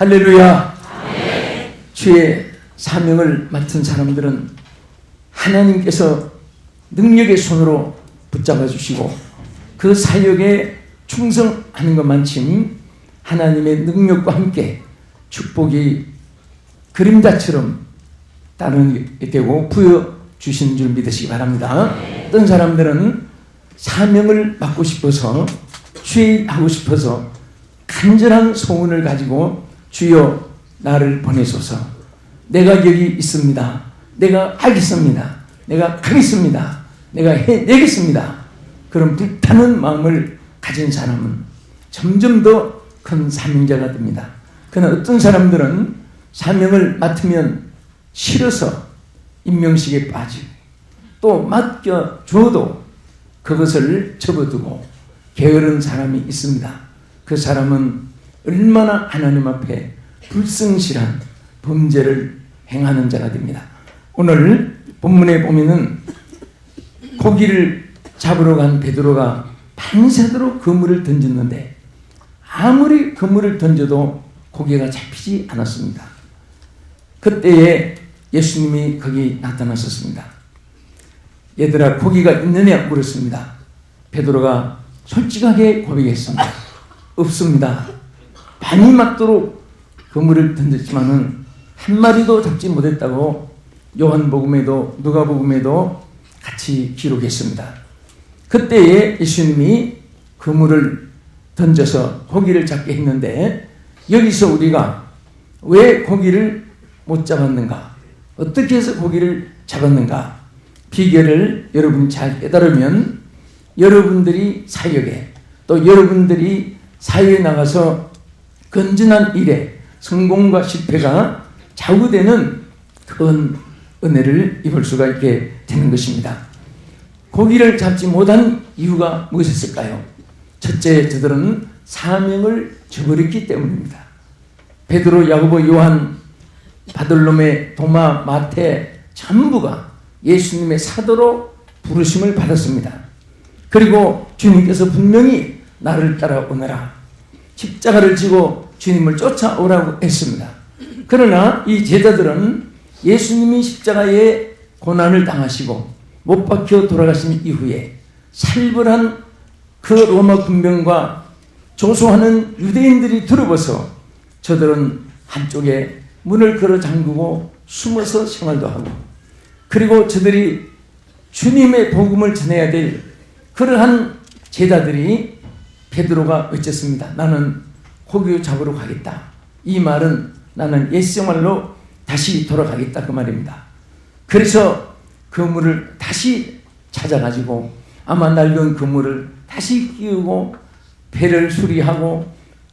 할렐루야. 아멘. 주의 사명을 맡은 사람들은 하나님께서 능력의 손으로 붙잡아 주시고 그 사역에 충성하는 것만큼 하나님의 능력과 함께 축복이 그림자처럼 따르게 되고 부여주신 줄 믿으시기 바랍니다. 어떤 사람들은 사명을 맡고 싶어서 취하고 싶어서 간절한 소원을 가지고 주여 나를 보내소서, 내가 여기 있습니다, 내가 알겠습니다, 내가 가겠습니다, 내가 해내겠습니다, 그런 불타는 마음을 가진 사람은 점점 더 큰 사명자가 됩니다. 그러나 어떤 사람들은 사명을 맡으면 싫어서 임명식에 빠지고 또 맡겨줘도 그것을 접어두고 게으른 사람이 있습니다. 그 사람은 얼마나 하나님 앞에 불성실한 범죄를 행하는 자가 됩니다. 오늘 본문에 보면은 고기를 잡으러 간 베드로가 밤새도록 그물을 던졌는데 아무리 그물을 던져도 고기가 잡히지 않았습니다. 그때에 예수님이 거기 나타나셨습니다. 얘들아, 고기가 있느냐 물었습니다. 베드로가 솔직하게 고백했습니다. 없습니다. 밤이 맞도록 그물을 던졌지만은 한 마리도 잡지 못했다고 요한복음에도 누가복음에도 같이 기록했습니다. 그때에 예수님이 그물을 던져서 고기를 잡게 했는데 여기서 우리가 왜 고기를 못 잡았는가, 어떻게 해서 고기를 잡았는가 비결을 여러분이 잘 깨달으면 여러분들이 사역에 또 여러분들이 사회에 나가서 건전한 일에 성공과 실패가 좌우되는 큰 은혜를 입을 수가 있게 되는 것입니다. 고기를 잡지 못한 이유가 무엇이었을까요? 첫째, 저들은 사명을 저버렸기 때문입니다. 베드로, 야고보, 요한, 바돌로메, 도마, 마태 전부가 예수님의 사도로 부르심을 받았습니다. 그리고 주님께서 분명히 나를 따라오너라, 십자가를 지고 주님을 쫓아오라고 했습니다. 그러나 이 제자들은 예수님이 십자가에 고난을 당하시고 못 박혀 돌아가신 이후에 살벌한 그 로마 군병과 조소하는 유대인들이 들어와서 저들은 한쪽에 문을 걸어 잠그고 숨어서 생활도 하고, 그리고 저들이 주님의 복음을 전해야 될 그러한 제자들이 베드로가 어쨌습니다. 나는 고기 잡으러 가겠다. 이 말은 나는 옛 생활로 다시 돌아가겠다 그 말입니다. 그래서 그물을 다시 찾아가지고 아마 낡은 그물을 다시 끼우고 배를 수리하고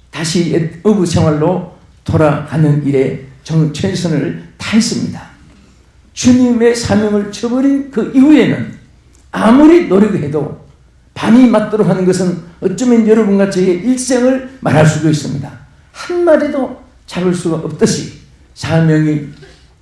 다시 옛 어부 생활로 돌아가는 일에 최선을 다했습니다. 주님의 사명을 저버린 그 이후에는 아무리 노력해도 밤이 맞도록 하는 것은 어쩌면 여러분과 저의 일생을 말할 수도 있습니다. 한 마리도 잡을 수가 없듯이 사명이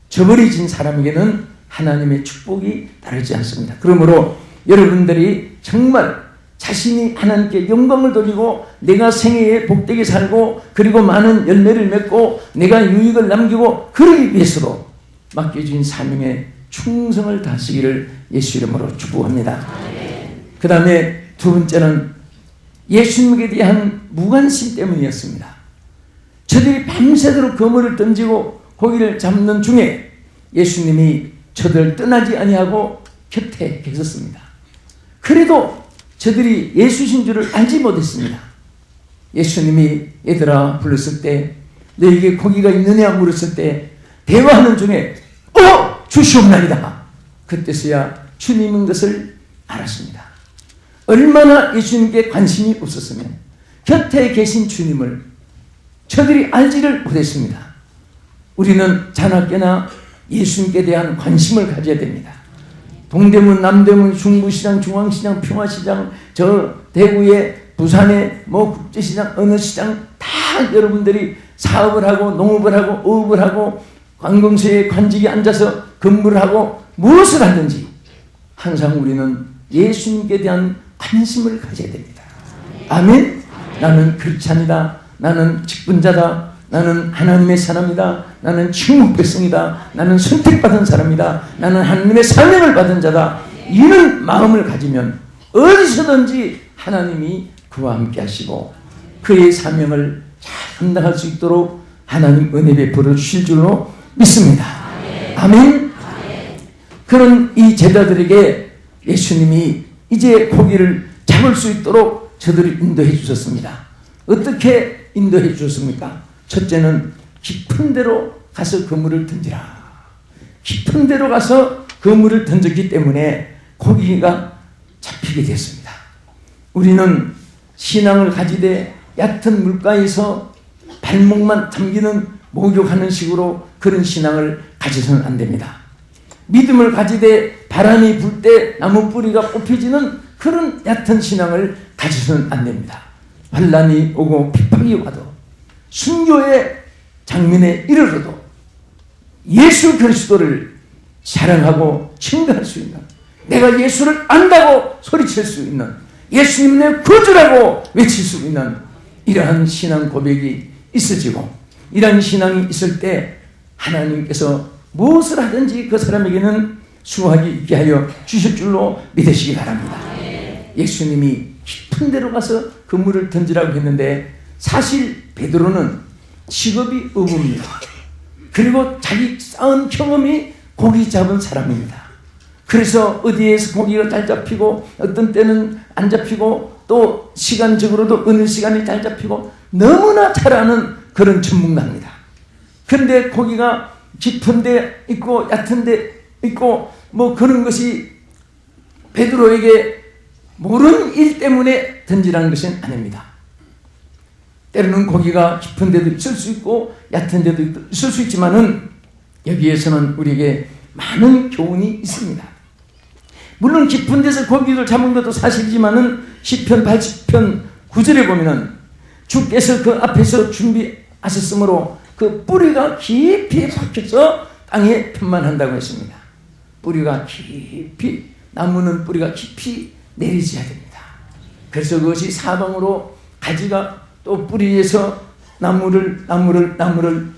저버려진 사람에게는 하나님의 축복이 다르지 않습니다. 그러므로 여러분들이 정말 자신이 하나님께 영광을 돌리고 내가 생애에 복되게 살고 그리고 많은 열매를 맺고 내가 유익을 남기고 그러기 위해서로 맡겨진 사명에 충성을 다하시기를 예수 이름으로 축복합니다. 그 다음에 두 번째는 예수님에 대한 무관심 때문이었습니다. 저들이 밤새도록 그물을 던지고 고기를 잡는 중에 예수님이 저들 떠나지 아니하고 곁에 계셨습니다. 그래도 저들이 예수신 줄을 알지 못했습니다. 예수님이 얘들아 불렀을 때, 너에게 고기가 있느냐 물었을 때 대화하는 중에 주시옵나이다. 그때서야 주님인 것을 알았습니다. 얼마나 예수님께 관심이 없었으면 곁에 계신 주님을 저들이 알지를 못했습니다. 우리는 자나깨나 예수님께 대한 관심을 가져야 됩니다. 동대문, 남대문, 중부시장, 중앙시장, 평화시장, 저 대구의 부산의 국제시장, 어느 시장 다 여러분들이 사업을 하고 농업을 하고 어업을 하고 관공서에 관직에 앉아서 근무를 하고 무엇을 하든지 항상 우리는 예수님께 대한 관심을 가져야 됩니다. 아멘? 나는 크리스찬이다, 나는 직분자다, 나는 하나님의 사람이다. 나는 천국 백성이다. 나는 선택받은 사람이다. 나는 하나님의 사명을 받은 자다. 이런 마음을 가지면 어디서든지 하나님이 그와 함께 하시고 그의 사명을 잘 감당할 수 있도록 하나님 은혜 베풀어 주실 줄로 믿습니다. 아멘. 그런 이 제자들에게 예수님이 이제 고기를 잡을 수 있도록 저들을 인도해 주셨습니다. 어떻게 인도해 주셨습니까? 첫째는 깊은 데로 가서 그물을 던지라. 깊은 데로 가서 그물을 던졌기 때문에 고기가 잡히게 됐습니다. 우리는 신앙을 가지되 얕은 물가에서 발목만 담기는 목욕하는 식으로 그런 신앙을 가져서는 안 됩니다. 믿음을 가지되 바람이 불 때 나무 뿌리가 뽑혀지는 그런 얕은 신앙을 가져서는 안 됩니다. 환난이 오고 핍박이 와도 순교의 장면에 이르러도 예수 그리스도를 자랑하고 증거할 수 있는, 내가 예수를 안다고 소리칠 수 있는, 예수님 내 구주라고 외칠 수 있는 이러한 신앙 고백이 있어지고, 이러한 신앙이 있을 때 하나님께서 무엇을 하든지 그 사람에게는 수확이 있게 하여 주실 줄로 믿으시기 바랍니다. 예수님이 깊은 데로 가서 그물을 던지라고 했는데 사실 베드로는 직업이 어부입니다. 그리고 자기 쌓은 경험이 고기 잡은 사람입니다. 그래서 어디에서 고기가 잘 잡히고 어떤 때는 안 잡히고 또 시간적으로도 어느 시간이 잘 잡히고 너무나 잘 아는 그런 전문가입니다. 그런데 고기가 깊은 데 있고 얕은 데 있고 뭐 그런 것이 베드로에게 모르는 일 때문에 던지라는 것은 아닙니다. 때로는 고기가 깊은 데도 있을 수 있고 얕은 데도 있을 수 있지만은 여기에서는 우리에게 많은 교훈이 있습니다. 물론 깊은 데서 고기를 잡은 것도 사실이지만은 시편 80편 9절에 보면은 주께서 그 앞에서 준비하셨으므로 그 뿌리가 깊이 박혀서 땅에 편만한다고 했습니다. 뿌리가 깊이, 나무는 뿌리가 깊이 내리져야 됩니다. 그래서 그것이 사방으로 가지가 또 뿌리에서 나무를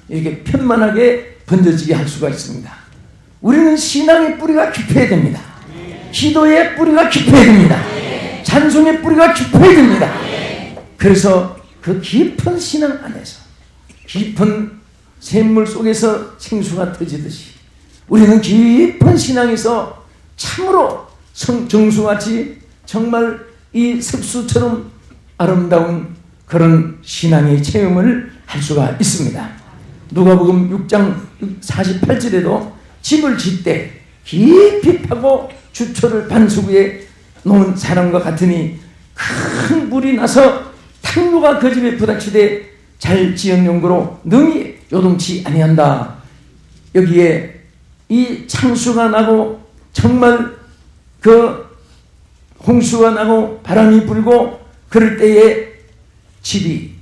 이렇게 편만하게 번져지게 할 수가 있습니다. 우리는 신앙의 뿌리가 깊어야 됩니다. 기도의 뿌리가 깊어야 됩니다. 찬송의 뿌리가 깊어야 됩니다. 그래서 그 깊은 신앙 안에서 깊은 샘물 속에서 생수가 터지듯이 우리는 깊은 신앙에서 참으로 정수같이 정말 이 습수처럼 아름다운 그런 신앙의 체험을 할 수가 있습니다. 누가복음 6장 48절에도 집을 짓 때 깊이 파고 주초를 반석 위에 놓은 사람과 같으니 큰 물이 나서 탕류가 그 집에 부닥치되 잘 지은 용도로 능히 요동치 아니한다. 여기에 이 창수가 나고 정말 그 홍수가 나고 바람이 불고 그럴 때에 집이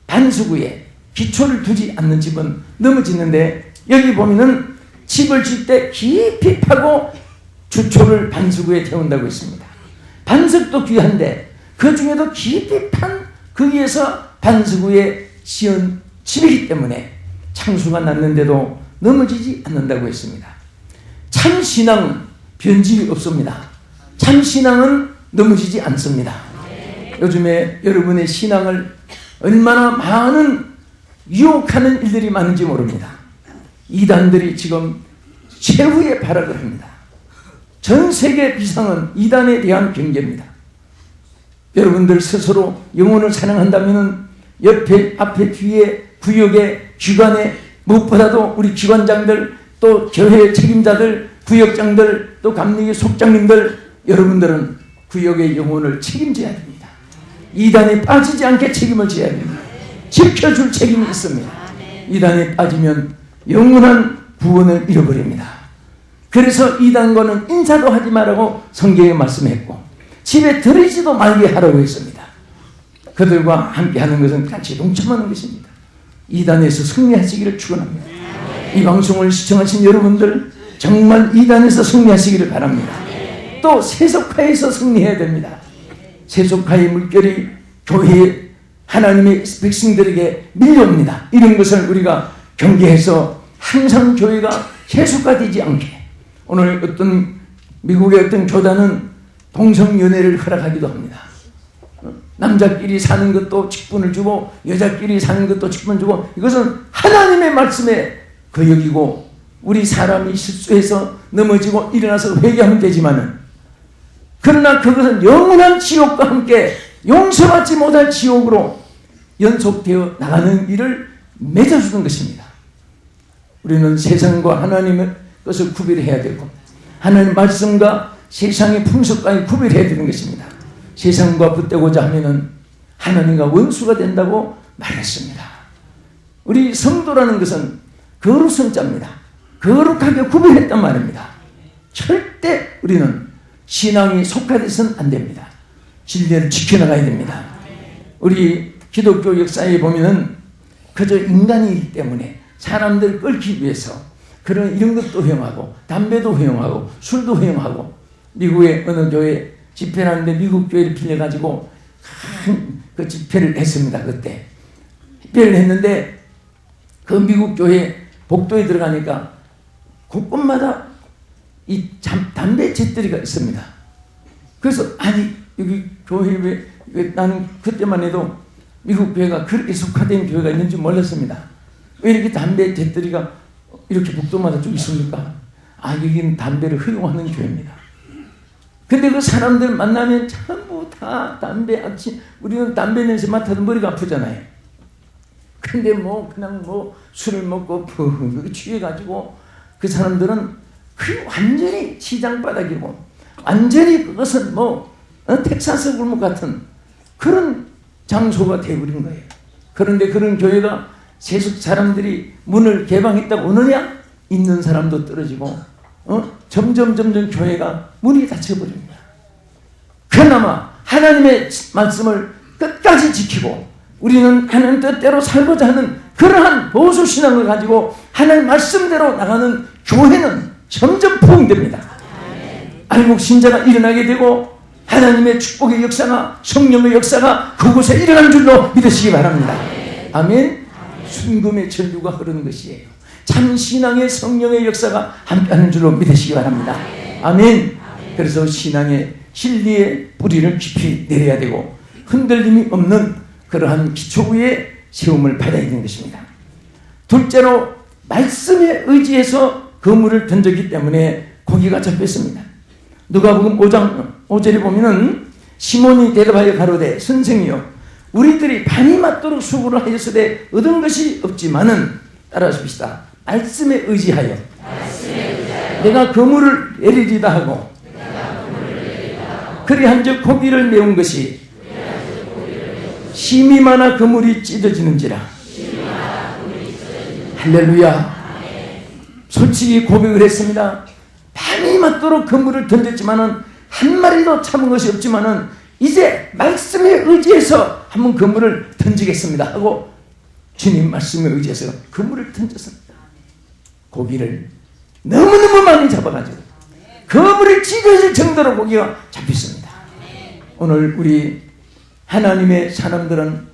반석 위에 기초를 두지 않는 집은 넘어지는데, 여기 보면은 집을 짓 때 깊이 파고 주초를 반석 위에 태운다고 했습니다. 반석도 귀한데 그 중에도 깊이 판 거기에서 반석 위에 지은 집이기 때문에 창수가 났는데도 넘어지지 않는다고 했습니다. 참 신앙은 변질이 없습니다. 참 신앙은 넘어지지 않습니다. 요즘에 여러분의 신앙을 얼마나 많은 유혹하는 일들이 많은지 모릅니다. 이단들이 지금 최후의 발악을 합니다. 전 세계 비상은 이단에 대한 경계입니다. 여러분들 스스로 영혼을 사랑한다면 옆에, 앞에, 뒤에, 구역에, 기관에, 무엇보다도 우리 기관장들, 또 교회 책임자들, 구역장들, 또 감리교 속장님들, 여러분들은 구역의 영혼을 책임져야 됩니다. 이단에 빠지지 않게 책임을 져야 됩니다. 지켜줄 책임이 있습니다. 이단에 빠지면 영원한 구원을 잃어버립니다. 그래서 이단과는 인사도 하지 말라고 성경에 말씀했고 집에 들이지도 말게 하라고 했습니다. 그들과 함께 하는 것은 같이 동참하는 것입니다. 이단에서 승리하시기를 축원합니다. 이 방송을 시청하신 여러분들 정말 이단에서 승리하시기를 바랍니다. 또 세속화에서 승리해야 됩니다. 세속화의 물결이 교회에 하나님의 백성들에게 밀려옵니다. 이런 것을 우리가 경계해서 항상 교회가 세속화되지 않게, 오늘 어떤 미국의 어떤 교단은 동성연애를 허락하기도 합니다. 남자끼리 사는 것도 직분을 주고 여자끼리 사는 것도 직분을 주고, 이것은 하나님의 말씀에 거역이고, 우리 사람이 실수해서 넘어지고 일어나서 회개하면 되지만은, 그러나 그것은 영원한 지옥과 함께 용서받지 못할 지옥으로 연속되어 나가는 일을 맺어주는 것입니다. 우리는 세상과 하나님의 것을 구별해야 되고, 하나님의 말씀과 세상의 풍속과의 구별해야 되는 것입니다. 세상과 붙대고자 하면은 하나님과 원수가 된다고 말했습니다. 우리 성도라는 것은 거룩한 자입니다. 거룩하게 구별했단 말입니다. 절대 우리는 신앙이 속화돼서는 안 됩니다. 진리를 지켜나가야 됩니다. 우리 기독교 역사에 보면은 그저 인간이기 때문에 사람들을 끌기 위해서 그런 이런 것도 허용하고, 담배도 허용하고, 술도 허용하고, 미국의 어느 교회 집회를 하는데 미국 교회를 빌려가지고 그 집회를 했습니다. 그때 집회를 했는데 그 미국 교회 복도에 들어가니까 곳곳마다 이 담배 잿더리가 있습니다. 그래서 아니 여기 교회 왜 나는 그때만 해도 미국 교회가 그렇게 속화된 교회가 있는 줄 몰랐습니다. 왜 이렇게 담배 잿더리가 이렇게 복도마다 쭉 있습니까? 아, 여기는 담배를 허용하는 교회입니다. 근데 그 사람들 만나면 전부 다 담배 악취, 우리는 담배 냄새 맡아도 머리가 아프잖아요. 근데 그냥 술을 먹고 취해가지고 그 사람들은 그 완전히 시장바닥이고, 완전히 그것은 텍사스 골목 같은 그런 장소가 되어버린 거예요. 그런데 그런 교회가 세속 사람들이 문을 개방했다고 오느냐? 있는 사람도 떨어지고, 점점 교회가 문이 닫혀버립니다. 그나마 하나님의 말씀을 끝까지 지키고 우리는 하나님 뜻대로 살고자 하는 그러한 보수신앙을 가지고 하나님 말씀대로 나가는 교회는 점점 부흥됩니다. 알곡 신자가 일어나게 되고 하나님의 축복의 역사가, 성령의 역사가 그곳에 일어나는 줄로 믿으시기 바랍니다. 아멘. 순금의 전류가 흐르는 것이에요. 참 신앙의 성령의 역사가 함께하는 줄로 믿으시기 바랍니다. 아멘. 그래서 신앙의 진리의 뿌리를 깊이 내려야 되고 흔들림이 없는 그러한 기초 위에 세움을 받아야 되는 것입니다. 둘째로 말씀에 의지해서 그물을 던졌기 때문에 고기가 잡혔습니다. 누가복음 5장 5절에 보면은 시몬이 대답하여 가로되 선생이여 우리들이 밤이 맞도록 수고를 하였으되 얻은 것이 없지만은, 따라하십시다. 말씀에 의지하여 내가 그물을 내리리다 하고 그리한즉 고기를 메운 것이 힘이 많아 그물이 찢어지는지라. 할렐루야. 솔직히 고백을 했습니다. 밤이 맞도록 그물을 던졌지만은 한 마리도 참은 것이 없지만은 이제 말씀에 의지해서 한번 그물을 던지겠습니다 하고 주님 말씀에 의지해서 그물을 던졌습니다. 고기를 너무너무 많이 잡아가지고 그물이 찢어질 정도로 고기가 잡혔습니다. 오늘 우리 하나님의 사람들은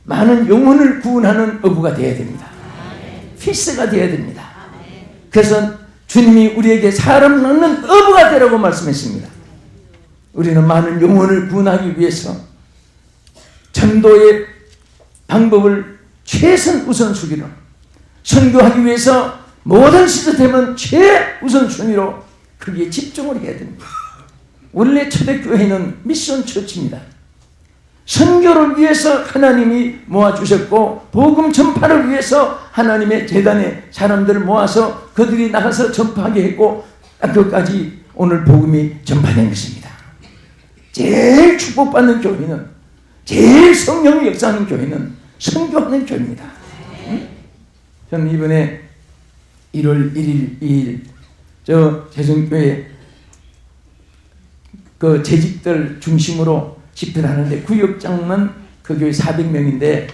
많은 영혼을 구원하는 어부가 되어야 됩니다. 피스가 되어야 됩니다. 그래서 주님이 우리에게 사람 낳는 어부가 되라고 말씀했습니다. 우리는 많은 영혼을 구원하기 위해서 전도의 방법을 최선 우선순위로, 선교하기 위해서 모든 시스템은 최우선 순위로 거기에 집중을 해야 됩니다. 원래 초대교회는 미션 처치입니다. 선교를 위해서 하나님이 모아주셨고 복음 전파를 위해서 하나님의 재단에 사람들을 모아서 그들이 나가서 전파하게 했고 그것까지 오늘 복음이 전파된 것입니다. 제일 축복받는 교회는, 제일 성령의 역사하는 교회는 선교하는 교회입니다. 저는 이번에 1월 1일, 2일 저 재성교회 그 재직들 중심으로 집회를 하는데 구역장만 그 교회 400명인데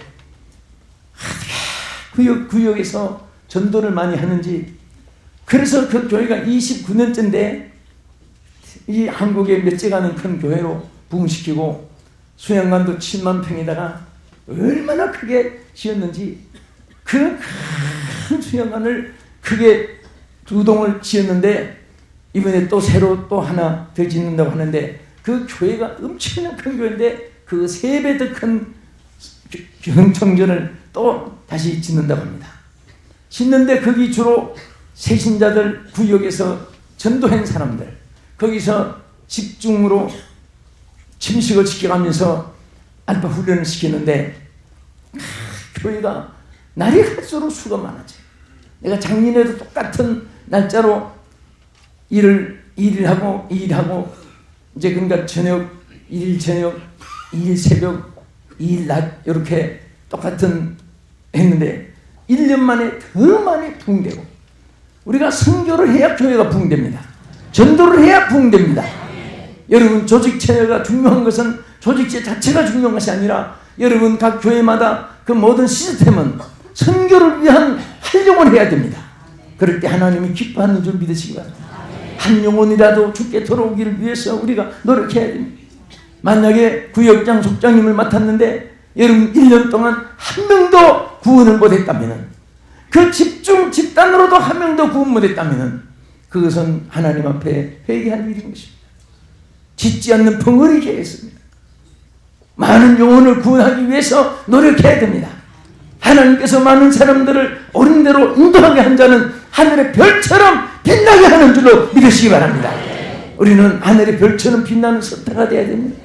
구역에서 전도를 많이 하는지, 그래서 그 교회가 29년째인데 이 한국에 몇째 가는 큰 교회로 부흥시키고 수양관도 7만 평에다가 얼마나 크게 지었는지, 그 큰 수영관을 크게 2동을 지었는데 이번에 또 새로 또 하나 더 짓는다고 하는데, 그 교회가 엄청난 큰 교회인데 그 3배 더 큰 경청전을 또 다시 짓는다고 합니다. 짓는데 거기 주로 새신자들 구역에서 전도한 사람들, 거기서 집중으로 침식을 시켜가면서 알파 훈련을 시키는데 교회가 날이 갈수록 수가 많아져요. 내가 작년에도 똑같은 날짜로 일하고 이제 그러니까 저녁, 1일 저녁, 2일 새벽, 2일 낮 이렇게 똑같은 했는데 1년 만에 더 많이 부흥되고, 우리가 선교를 해야 교회가 부흥됩니다. 전도를 해야 부흥됩니다. 여러분, 조직체가 중요한 것은 조직체 자체가 중요한 것이 아니라 여러분 각 교회마다 그 모든 시스템은 선교를 위한 활용을 해야 됩니다. 그럴 때 하나님이 기뻐하는 줄 믿으시기 바랍니다. 한 영혼이라도 주께 돌아오기를 위해서 우리가 노력해야 됩니다. 만약에 구역장 속장님을 맡았는데 여러분 1년 동안 한 명도 구원을 못했다면, 그 집단으로도 한 명도 구원 못했다면 그것은 하나님 앞에 회개할 일인 것입니다. 짓지 않는 벙어리 계획입니다. 많은 영혼을 구원하기 위해서 노력해야 됩니다. 하나님께서 많은 사람들을 옳은 대로 인도하게 한 자는 하늘의 별처럼 빛나게 하는 줄로 믿으시기 바랍니다. 우리는 하늘의 별처럼 빛나는 스타가 되어야 됩니다.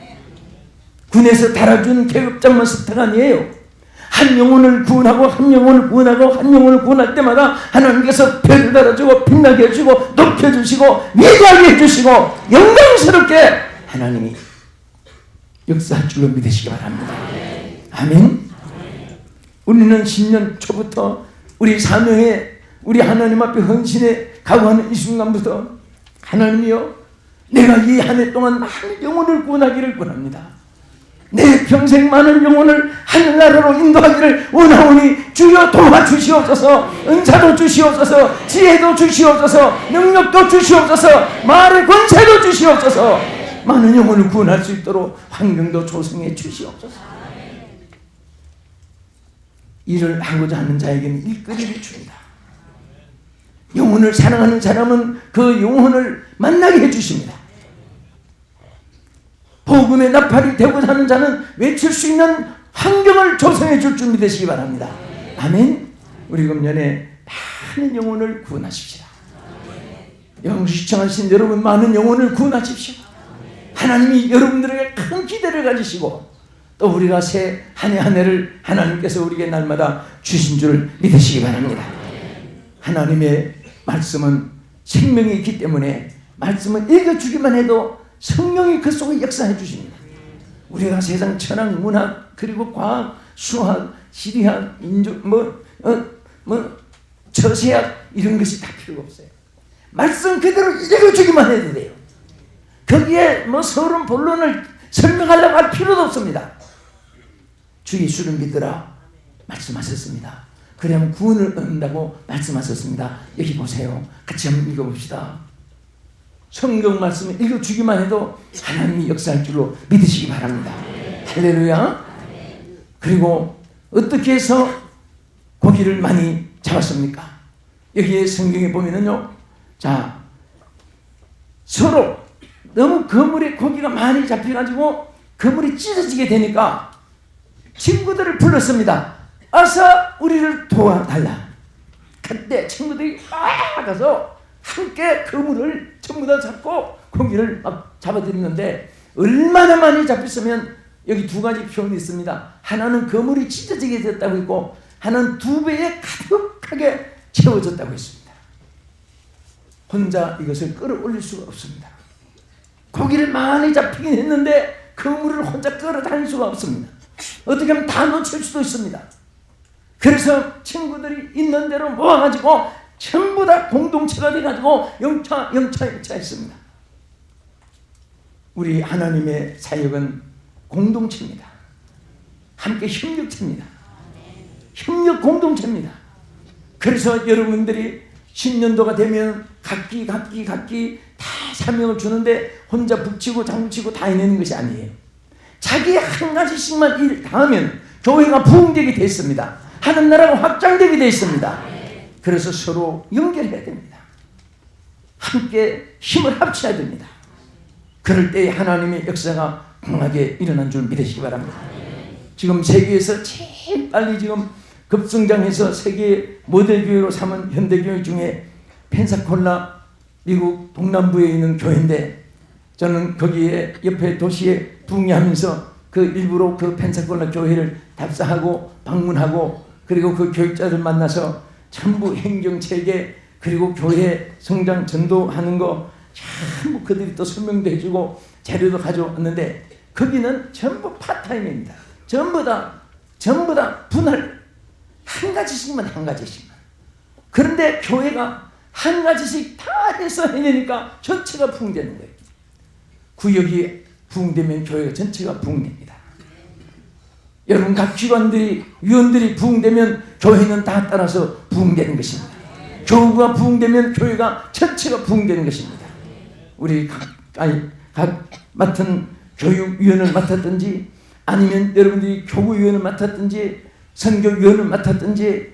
군에서 달아준 계급장만 스타가 아니에요. 한 영혼을 구원하고 한 영혼을 구원하고 한 영혼을 구원할 때마다 하나님께서 별을 달아주고 빛나게 해주고 높여주시고 위대하게 해주시고 영광스럽게 하나님이 역사할 줄로 믿으시기 바랍니다. 아멘. 우리는 10년 초부터 우리 사명에, 우리 하나님 앞에 헌신에 각오하는 이 순간부터 하나님이여, 내가 이 한 해 동안 많은 영혼을 구원하기를 원합니다. 내 평생 많은 영혼을 하늘나라로 인도하기를 원하오니 주여 도와주시옵소서. 은사도 주시옵소서. 지혜도 주시옵소서. 능력도 주시옵소서. 말의 권세도 주시옵소서. 많은 영혼을 구원할 수 있도록 환경도 조성해 주시옵소서. 일을 하고자 하는 자에게는 일거리를 줍니다. 영혼을 사랑하는 사람은 그 영혼을 만나게 해주십니다. 복음의 나팔이 되고자 하는 자는 외칠 수 있는 환경을 조성해 줄 줄 믿으시기 바랍니다. 아멘. 우리 금년에 많은 영혼을 구원하십시다. 영주 시청하신 여러분, 많은 영혼을 구원하십시오. 하나님이 여러분들에게 큰 기대를 가지시고 또 우리가 새 한 해 한 해를 하나님께서 우리에게 날마다 주신 줄 믿으시기 바랍니다. 하나님의 말씀은 생명이 있기 때문에 말씀을 읽어주기만 해도 성령이 그 속에 역사해 주십니다. 우리가 세상 철학, 문학, 그리고 과학, 수학, 지리학, 저세학 이런 것이 다 필요가 없어요. 말씀 그대로 읽어주기만 해도 돼요. 거기에 서론 본론을 설명하려고 할 필요도 없습니다. 주 예수를 믿으라 말씀하셨습니다. 그러면 구원을 얻는다고 말씀하셨습니다. 여기 보세요. 같이 한번 읽어봅시다. 성경 말씀을 읽어주기만 해도 하나님이 역사할 줄로 믿으시기 바랍니다. 할렐루야. 그리고 어떻게 해서 고기를 많이 잡았습니까? 여기에 성경에 보면은요, 자, 서로 너무 그물에 고기가 많이 잡혀가지고 그물이 찢어지게 되니까 친구들을 불렀습니다. 어서 우리를 도와달라. 그때 친구들이 막 가서 함께 그물을 전부 다 잡고 고기를 막 잡아들이는데, 얼마나 많이 잡혔으면 여기 2가지 표현이 있습니다. 하나는 그물이 찢어지게 됐다고 했고, 하나는 2배에 가득하게 채워졌다고 했습니다. 혼자 이것을 끌어올릴 수가 없습니다. 고기를 많이 잡히긴 했는데 그물을 혼자 끌어다닐 수가 없습니다. 어떻게 하면 다 놓칠 수도 있습니다. 그래서 친구들이 있는 대로 모아가지고 전부 다 공동체가 돼가지고 영차 했습니다. 우리 하나님의 사역은 공동체입니다. 함께 협력체입니다. 협력 공동체입니다. 그래서 여러분들이 10년도가 되면 각기 다 사명을 주는데 혼자 북치고 장구치고 다 해내는 것이 아니에요. 자기 한 가지씩만 일 다 하면 교회가 부흥되게 되어 있습니다. 하는 나라가 확장되게 되어 있습니다. 그래서 서로 연결해야 됩니다. 함께 힘을 합쳐야 됩니다. 그럴 때 하나님의 역사가 강하게 일어난 줄 믿으시기 바랍니다. 지금 세계에서 제일 빨리 지금 급성장해서 세계 모델교회로 삼은 현대교회 중에 펜사콜라 미국 동남부에 있는 교회인데, 저는 거기에 옆에 도시에 부흥하면서 그 일부러 그 펜사콜라 교회를 답사하고 방문하고, 그리고 그 교육자들 만나서 전부 행정체계 그리고 교회 성장 전도하는 거 전부 그들이 또 설명도 해주고 자료도 가져왔는데, 거기는 전부 파타임입니다. 전부 다 분할 한 가지씩만. 그런데 교회가 한 가지씩 다 해서 해내니까 전체가 부흥되는 거예요. 구역이 부흥되면 교회가 전체가 부흥됩니다. 여러분, 각 기관들이 위원들이 부흥되면 교회는 다 따라서 부흥되는 것입니다. 교우가 부흥되면 교회가 전체가 부흥되는 것입니다. 우리 각 맡은 교육위원을 맡았든지, 아니면 여러분들이 교구위원을 맡았든지, 선교위원을 맡았든지,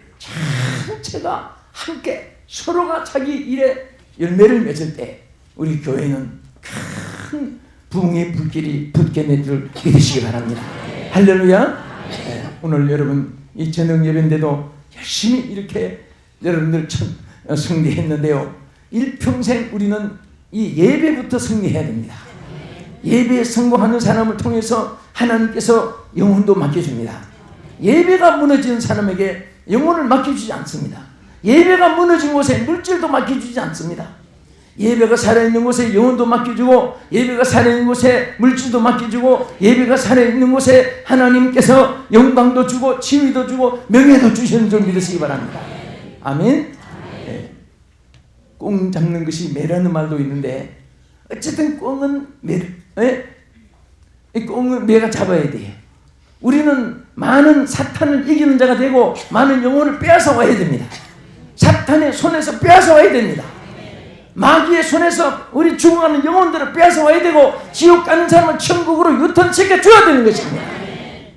전체가 함께 서로가 자기 일에 열매를 맺을 때 우리 교회는 큰 부흥의 불길이 붙게 될 줄 믿으시기 바랍니다. 할렐루야. 오늘 여러분 이 저녁 예배인데도 열심히 이렇게 여러분들 승리했는데요, 일평생 우리는 이 예배부터 승리해야 됩니다. 예배에 성공하는 사람을 통해서 하나님께서 영혼도 맡겨줍니다. 예배가 무너지는 사람에게 영혼을 맡겨주지 않습니다. 예배가 무너진 곳에 물질도 맡겨주지 않습니다. 예배가 살아있는 곳에 영혼도 맡겨주고, 예배가 살아있는 곳에 물질도 맡겨주고, 예배가 살아있는 곳에 하나님께서 영광도 주고 지위도 주고 명예도 주시는 줄 믿으시기 바랍니다. 아멘. 네. 꽁 잡는 것이 매라는 말도 있는데, 어쨌든 꽁은 꽁은 매가 잡아야 돼요. 우리는 많은 사탄을 이기는 자가 되고 많은 영혼을 빼앗아 와야 됩니다. 사탄의 손에서 빼앗아 와야 됩니다. 마귀의 손에서 우리 죽어가는 영혼들을 빼앗아 와야 되고, 지옥 가는 사람은 천국으로 유턴시켜 줘야 되는 것입니다.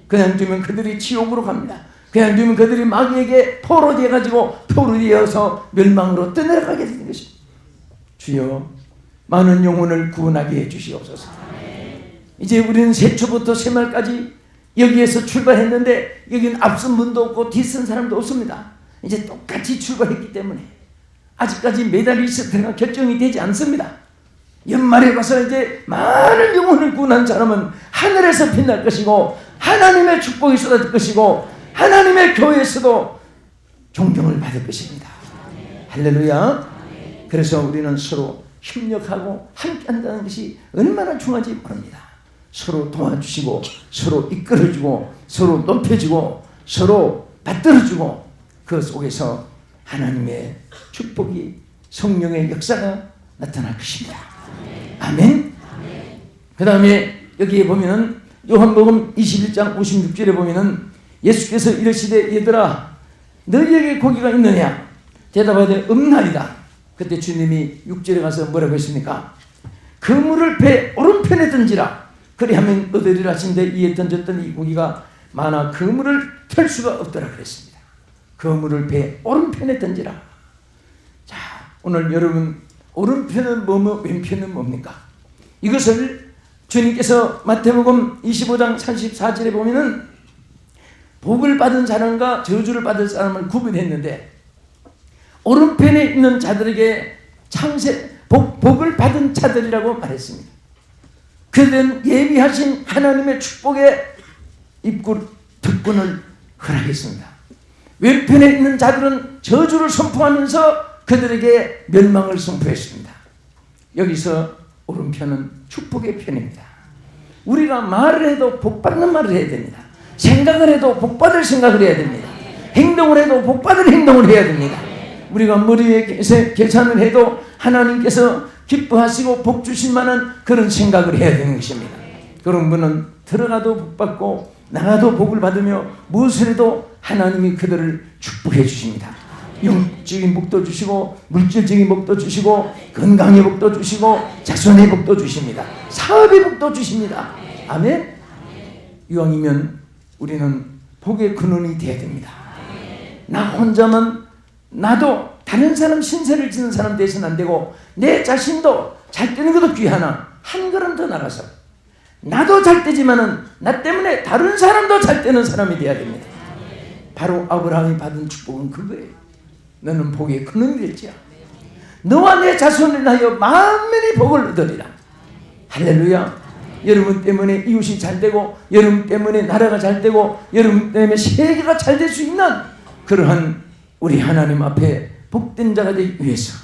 그냥 두면 그들이 지옥으로 갑니다. 그냥 두면 그들이 마귀에게 포로되어가지고 포로되어서 멸망으로 떠내려가게 되는 것입니다. 주여, 많은 영혼을 구원하게 해주시옵소서. 이제 우리는 새초부터 새말까지 여기에서 출발했는데, 여기는 앞선 분도 없고 뒤선 사람도 없습니다. 이제 똑같이 출발했기 때문에 아직까지 메달리스트가 결정이 되지 않습니다. 연말에 가서 이제 많은 영혼을 구원한 사람은 하늘에서 빛날 것이고, 하나님의 축복이 쏟아질 것이고, 하나님의 교회에서도 존경을 받을 것입니다. 할렐루야. 그래서 우리는 서로 협력하고 함께 한다는 것이 얼마나 중요한지 모릅니다. 서로 도와주시고, 서로 이끌어주고, 서로 높여주고, 서로 받들어주고, 그 속에서 하나님의 축복이, 성령의 역사가 나타날 것입니다. 아멘. 그 다음에 여기에 보면은 요한복음 21장 56절에 보면은 예수께서 이르시되, 얘들아 너희에게 고기가 있느냐? 대답하되 없나이다. 그때 주님이 6절에 가서 뭐라고 했습니까? 그물을 배 오른편에 던지라, 그리하면 얻으리라 하신데, 이에 던졌던 이 고기가 많아 그물을 털 수가 없더라 그랬습니다. 그물을 배 오른편에 던지라. 자, 오늘 여러분, 오른편은 뭐뭐 왼편은 뭡니까? 이것을 주님께서 마태복음 25장 34절에 보면은 복을 받은 사람과 저주를 받을 사람을 구분했는데, 오른편에 있는 자들에게 복을 받은 자들이라고 말했습니다. 그들은 예비하신 하나님의 축복의 특권을 허락했습니다. 왼편에 있는 자들은 저주를 선포하면서 그들에게 멸망을 선포했습니다. 여기서 오른편은 축복의 편입니다. 우리가 말을 해도 복받는 말을 해야 됩니다. 생각을 해도 복받을 생각을 해야 됩니다. 행동을 해도 복받을 행동을 해야 됩니다. 우리가 머리에 계산을 해도 하나님께서 기뻐하시고 복 주실 만한 그런 생각을 해야 되는 것입니다. 그런 분은 들어가도 복받고 나가도 복을 받으며 무엇을 해도 하나님이 그들을 축복해 주십니다. 영적인 복도 주시고, 물질적인 복도 주시고, 건강의 복도 주시고, 자손의 복도 주십니다. 사업의 복도 주십니다. 아멘. 이왕이면 우리는 복의 근원이 되어야 됩니다. 나 혼자만, 나도 다른 사람 신세를 지는 사람 되서는 안 되고, 내 자신도 잘 되는 것도 귀하나 한 걸음 더 나가서 나도 잘 되지만은 나 때문에 다른 사람도 잘 되는 사람이 되어야 됩니다. 바로 아브라함이 받은 축복은 그거예요. 너는 복의 근원이 될지야. 너와 내 자손을 하여 만민이 복을 얻으리라. 할렐루야. 여러분 때문에 이웃이 잘 되고, 여러분 때문에 나라가 잘 되고, 여러분 때문에 세계가 잘 될 수 있는 그러한 우리 하나님 앞에 복된 자가 되기 위해서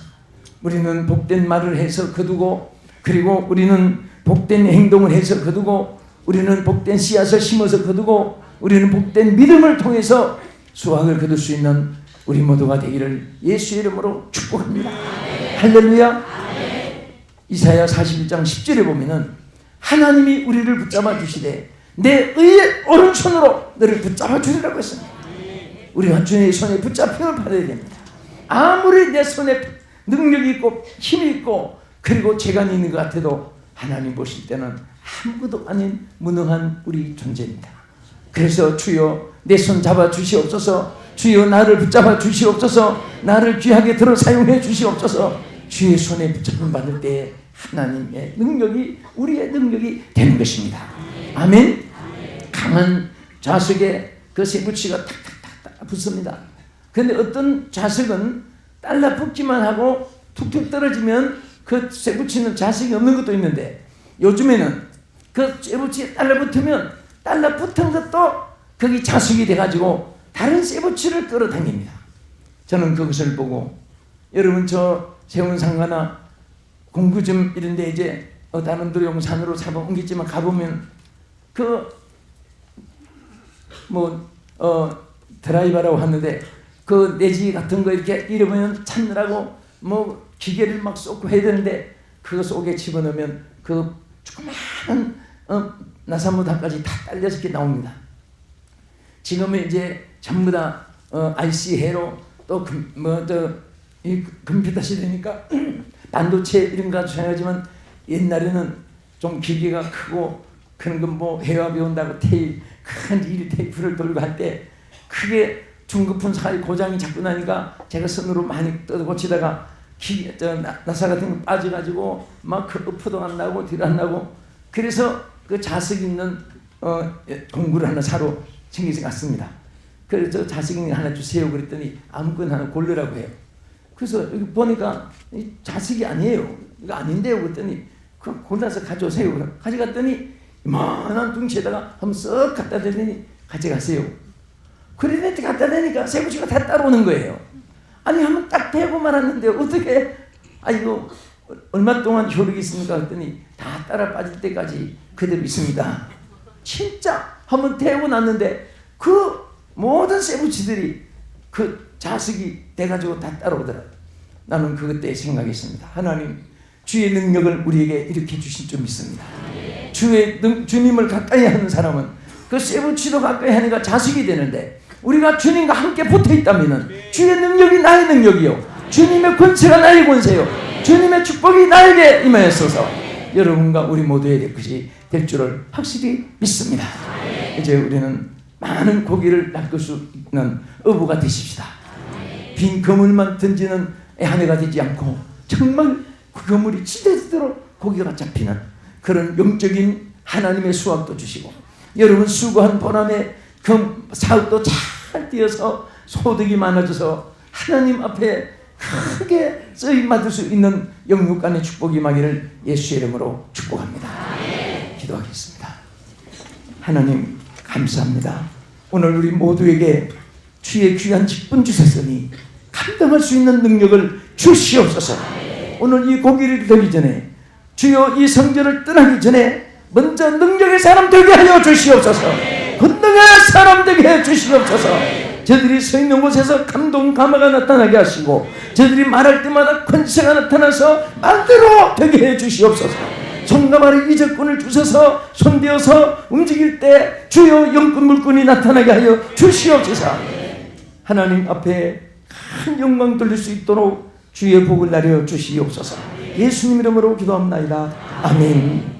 우리는 복된 말을 해서 거두고, 그리고 우리는 복된 행동을 해서 거두고, 우리는 복된 씨앗을 심어서 거두고, 우리는 복된 믿음을 통해서 수확을 거둘 수 있는 우리 모두가 되기를 예수의 이름으로 축복합니다. 할렐루야. 이사야 41장 10절에 보면은 하나님이 우리를 붙잡아 주시되 내 의의 오른손으로 너를 붙잡아 주리라고 했습니다. 우리가 주의 손에 붙잡힘을 받아야 됩니다. 아무리 내 손에 능력이 있고 힘이 있고 그리고 재간이 있는 것 같아도 하나님 보실 때는 아무것도 아닌 무능한 우리 존재입니다. 그래서 주여 내 손 잡아 주시옵소서. 주여 나를 붙잡아 주시옵소서. 나를 귀하게 들어 사용해 주시옵소서. 주의 손에 붙잡힘 받을 때에 하나님의 능력이 우리의 능력이 되는 것입니다. 아멘. 강한 좌석에 그 쇠붙이가 탁탁탁탁 붙습니다. 그런데 어떤 좌석은 달라붙기만 하고 툭툭 떨어지면 그 쇠붙이는 좌석이 없는 것도 있는데, 요즘에는 그 쇠붙이에 달라붙으면 달라붙은 것도 거기 좌석이 돼가지고 다른 쇠붙이를 끌어당깁니다. 저는 그것을 보고, 여러분 저 세운상가나 공구점 이런데 이제 다른들 용산으로 잡아 옮겼지만 가보면 드라이버라고 하는데 그 내지 같은 거 이렇게 잃어버리면 찾느라고 뭐 기계를 막 쏟고 해야 되는데 그거 속에 집어넣으면 그 조그마한 나사무다까지 다 딸려서 이렇게 나옵니다. 지금은 이제 전부 다 IC해로 또 이 컴퓨터 시대니까 반도체 이런 거 사용하지만 옛날에는 좀 기계가 크고 그런 건 뭐 해와 배운다고 큰 1테이프를 돌고 할 때 크게 중급품 사이 고장이 자꾸 나니까 제가 손으로 많이 뜯어 고치다가 나사 같은 거 빠져가지고 막 엎어도 안 나고 뒤로 안 나고, 그래서 그 자석 있는 공구를 하나 사러 챙겨서 갔습니다. 그래서 자석 있는 거 하나 주세요 그랬더니 아무거나 하나 고르라고 해요. 그래서 여기 보니까 자석이 아니에요. 이거 아닌데요 그랬더니 그 골라서 가져오세요. 가져갔더니 이만한 둥치에다가 한번 쓱 갖다 대더니 가져가세요. 그랬더니 갖다 대니까 쇠붙이가 다 따라오는 거예요. 아니 한번 딱 대고 말았는데 어떻게 이거 얼마 동안 효력이 있습니까? 그랬더니 다 따라 빠질 때까지 그대로 있습니다. 진짜 한번 대고 났는데 그 모든 쇠붙이들이 그 자석이 돼가지고 다 따라오더라고요. 나는 그것 때 생각했습니다. 하나님 주의 능력을 우리에게 일으켜 주신 줄 믿습니다. 주님을 가까이 하는 사람은 그 쇠붙이도 가까이 하니까 자석이 되는데, 우리가 주님과 함께 붙어 있다면 주의 능력이 나의 능력이요, 주님의 권세가 나의 권세요, 주님의 축복이 나에게 임하였어서 여러분과 우리 모두의 것이 될 줄을 확실히 믿습니다. 이제 우리는 많은 고기를 낚을 수 있는 어부가 되십시다. 빈 그물만 던지는 애하네가 되지 않고 정말 그 그물이 찢어지도록 고기가 잡히는 그런 영적인 하나님의 수확도 주시고, 여러분 수고한 보람에 그 사업도 잘 뛰어서 소득이 많아져서 하나님 앞에 크게 쓰임 받을 수 있는 영육간의 축복이 임하기를 예수의 이름으로 축복합니다. 기도하겠습니다. 하나님 감사합니다. 오늘 우리 모두에게 주의 귀한 직분 주셨으니 감당할 수 있는 능력을 주시옵소서. 오늘 이 고기를 들기 전에 주여 이 성전을 떠나기 전에 먼저 능력의 사람 되게 하여 주시옵소서. 권능의 사람 되게 해 주시옵소서. 저들이 서 있는 곳에서 감동 감화가 나타나게 하시고, 저들이 말할 때마다 권세가 나타나서 말대로 되게 해 주시옵소서. 손과 발의 이적권을 주셔서 손대어서 움직일 때 주여 영권 물권이 나타나게 하여 주시옵소서. 하나님 앞에 큰 영광 돌릴 수 있도록 주의 복을 내려 주시옵소서. 예수님 이름으로 기도합나이다. 아멘.